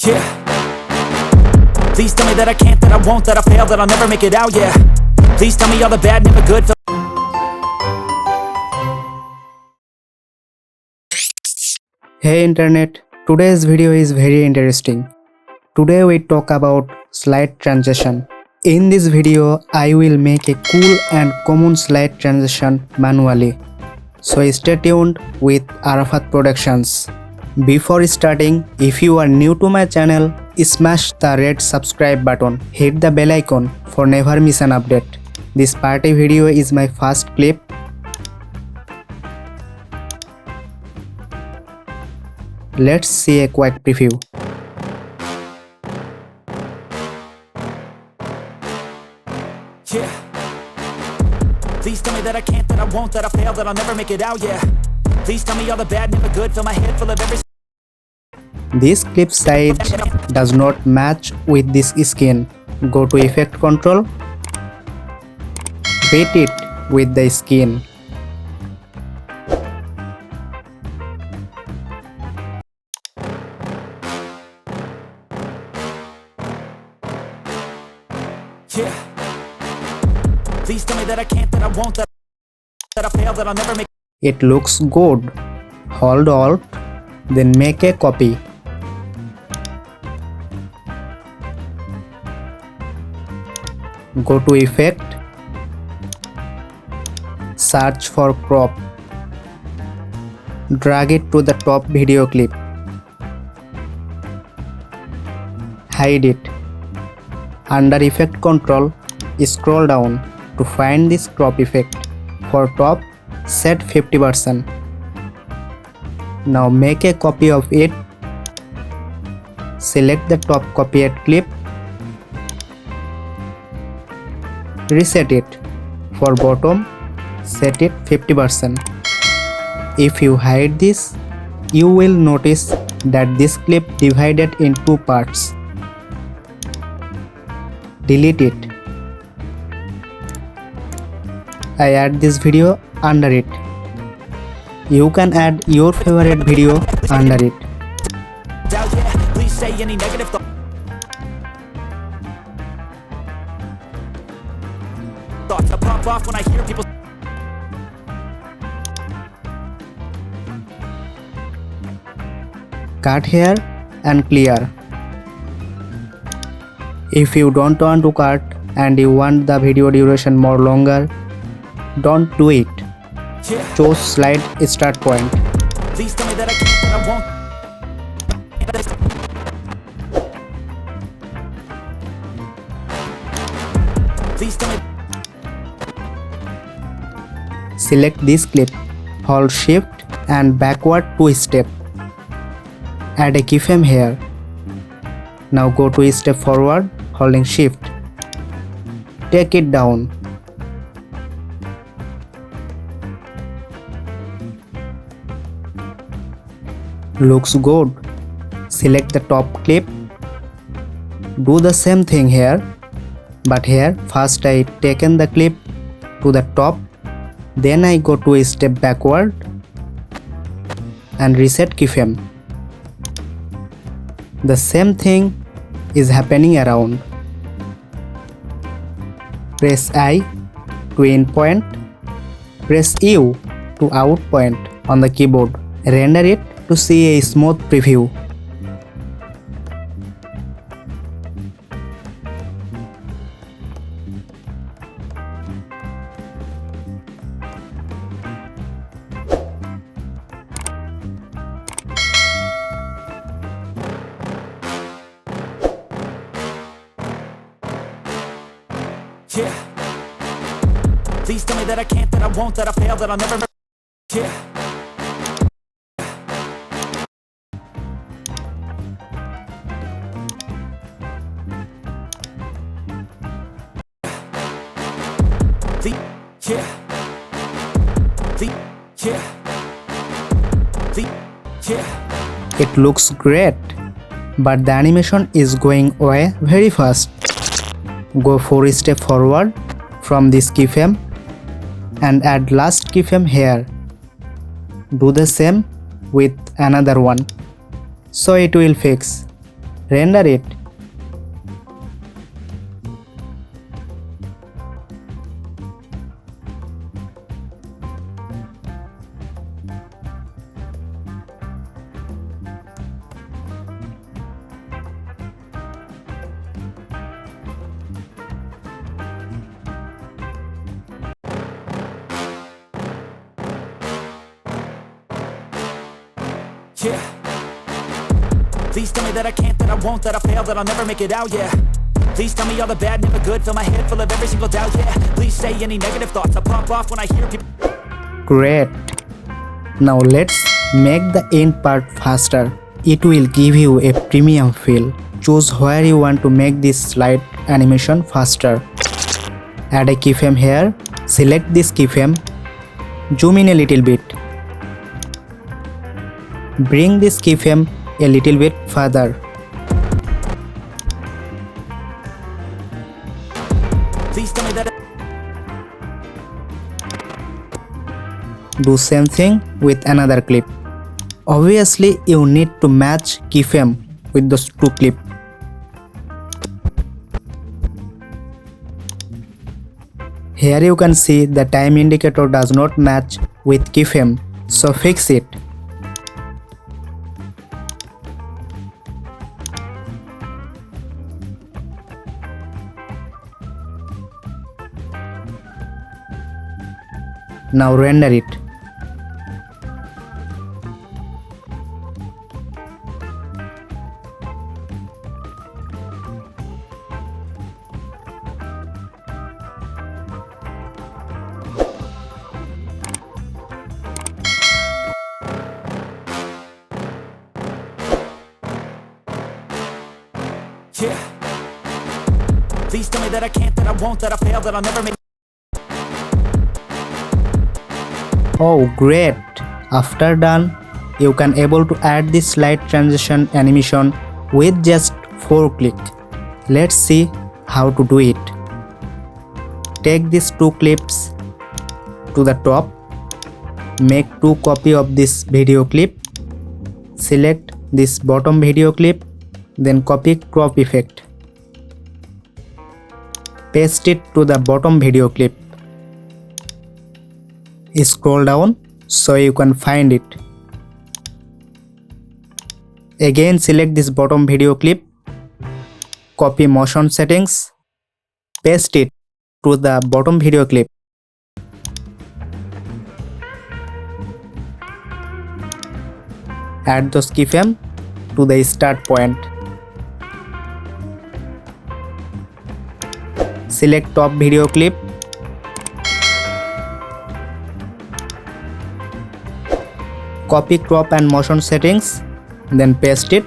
Yeah. Please tell me that I can't, that I won't, that I fail, that I'll never make it out, yeah. Please tell me all the bad, never good. Hey internet, today's video is very interesting. Today we talk about slide transition. In this video, I will make a cool and common slide transition manually. So stay tuned with Arafat Productions. Before starting, if you are new to my channel, smash the red subscribe button. Hit the bell icon for never miss an update. This party video is my first clip. Let's see a quick preview. Yeah. Please tell me that I can't, that I won't, that I fail, that I'll never make it out, yeah. Please tell me all the bad, never good. Fill my head full of every. This clip size does not match with this skin. Go to effect control. Fit it with the skin. Yeah. Please tell me that I can't, that I won't, that I fail, that I'll never make. It looks good. Hold Alt, then make a copy. Go to effect. Search for crop. Drag it to the top video clip. Hide it. Under effect control, scroll down to find this crop effect. For top, set 50%. Now make a copy of it. Select the top copied clip. Reset it. For bottom, set it 50%. If you hide this, you will notice that this clip divided in two parts. Delete it. I add this video under it. You can add your favorite video under it. Doubt, yeah. Please say any negative thoughts. I pop off when I hear people. Cut here and clear. If you don't want to cut and you want the video duration more longer, don't do it. Yeah. Choose slide start point. Please tell me that I can't, that I won't. Please tell me. Select this clip. Hold shift and backward 2 step. Add a keyframe here. Now go 2 step forward holding shift. Take it down. Looks good. Select the top clip. Do the same thing here, but here first I taken the clip to the top, then I go 2 step backward and reset keyframe. The same thing is happening around. Press I to in point, press U to out point on the keyboard. Render it to see a smooth preview. Yeah. Please tell me that I can't, that I won't, that I fail, that I'll never. Yeah. Yeah. Yeah. It looks great, but the animation is going away very fast. Go 4 steps forward from this keyframe and add last keyframe here. Do the same with another one, so it will fix. Render it. Yeah. Please tell me that I can't, that I won't, that I fail, that I'll never make it out, yeah. Please tell me all the bad, never good, fill my head full of every single doubt, yeah. Please say any negative thoughts, I pop off when I hear people. Great. Now let's make the end part faster. It will give you a premium feel. Choose where you want to make this slide animation faster. Add a keyframe here. Select this keyframe. Zoom in a little bit. Bring this keyframe a little bit further. Please tell me that. Do same thing with another clip. Obviously, you need to match keyframe with those two clips. Here you can see the time indicator does not match with keyframe, so fix it. Now render it. Yeah. Please tell me that I can't, that I won't, that I fail, that I'll never make. Oh great! After done, you can able to add this slide transition animation with just 4 clicks. Let's see how to do it. Take these 2 clips to the top. Make 2 copies of this video clip. Select this bottom video clip. Then copy crop effect. Paste it to the bottom video clip. Scroll down so you can find it. Again select this bottom video clip. Copy motion settings. Paste it to the bottom video clip. Add those keyframes to the start point. Select top video clip. Copy crop and motion settings, then paste it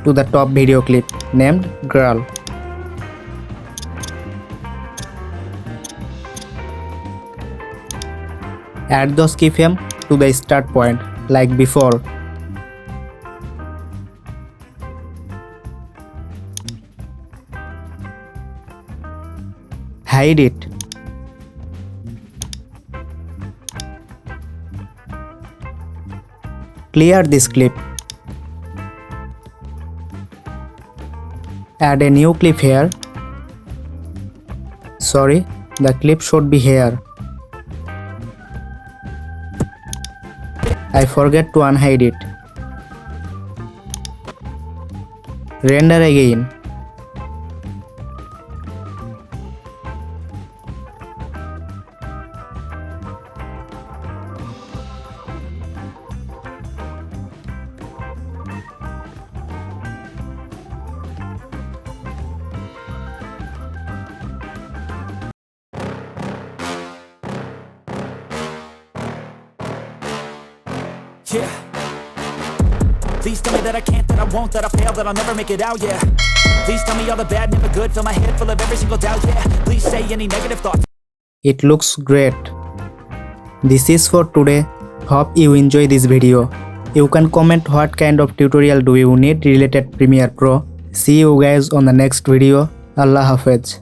to the top video clip named girl. Add those keyframes to the start point like before. Hide it. Clear this clip. Add a new clip here. Sorry, the clip should be here. I forget to unhide it. Render again. Yeah. Please tell me that I can't, that I won't, that I fail, that I'll never make it out, yeah. Please tell me all the bad, never good, fill my head full of every single doubt, yeah. Please say any negative thoughts. It looks great. This is for today. Hope you enjoy this video. You can comment what kind of tutorial do you need related Premiere Pro. See you guys on the next video. Allah Hafez.